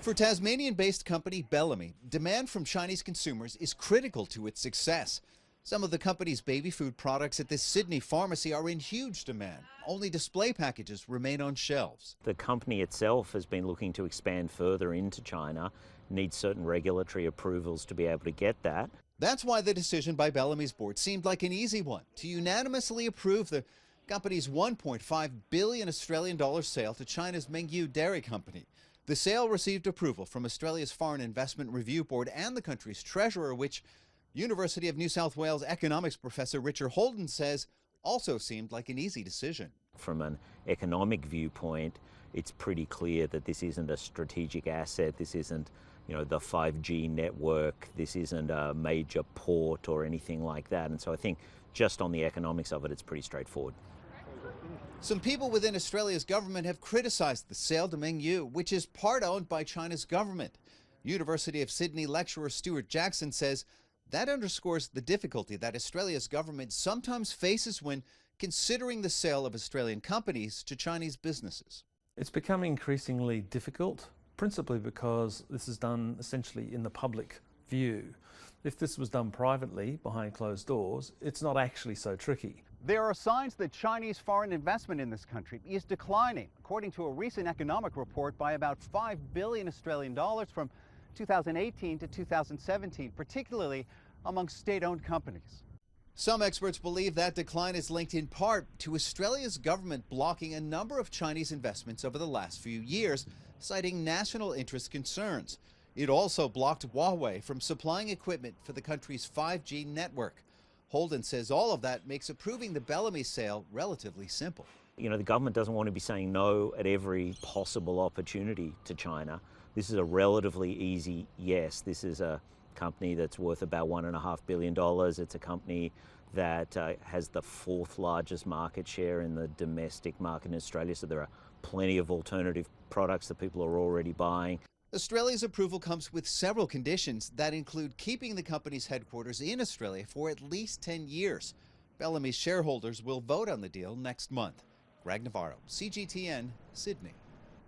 For Tasmanian-based company Bellamy, demand from Chinese consumers is critical to its success. Some of the company's baby food products at this Sydney pharmacy are in huge demand. Only display packages remain on shelves. The company itself has been looking to expand further into China, needs certain regulatory approvals to be able to get that. That's why the decision by Bellamy's board seemed like an easy one, to unanimously approve the company's $1.5 billion Australian dollar sale to China's Meng-niu Dairy company. The sale received approval from Australia's Foreign Investment Review Board and the country's treasurer, which University of New South Wales economics professor Richard Holden says also seemed like an easy decision. From an economic viewpoint, it's pretty clear that this isn't a strategic asset. This isn't, the 5G network. This isn't a major port or anything like that. And so I think just on the economics of it, it's pretty straightforward. Some people within Australia's government have criticized the sale to Meng-niu, which is part owned by China's government. University of Sydney lecturer Stuart Jackson says that underscores the difficulty that Australia's government sometimes faces when considering the sale of Australian companies to Chinese businesses. It's becoming increasingly difficult, principally because this is done essentially in the public view. If this was done privately, behind closed doors, it's not actually so tricky. There are signs that Chinese foreign investment in this country is declining, according to a recent economic report, by about 5 billion Australian dollars from 2018 to 2017, particularly among state-owned companies. Some experts believe that decline is linked in part to Australia's government blocking a number of Chinese investments over the last few years, citing national interest concerns. It also blocked Huawei from supplying equipment for the country's 5G network. Holden says all of that makes approving the Bellamy sale relatively simple. The government doesn't want to be saying no at every possible opportunity to China. This is a relatively easy yes. This is a company that's worth about $1.5 billion. It's a company that has the fourth largest market share in the domestic market in Australia, so there are plenty of alternative products that people are already buying. Australia's approval comes with several conditions that include keeping the company's headquarters in Australia for at least 10 years. Bellamy's shareholders will vote on the deal next month. Greg Navarro, CGTN, Sydney.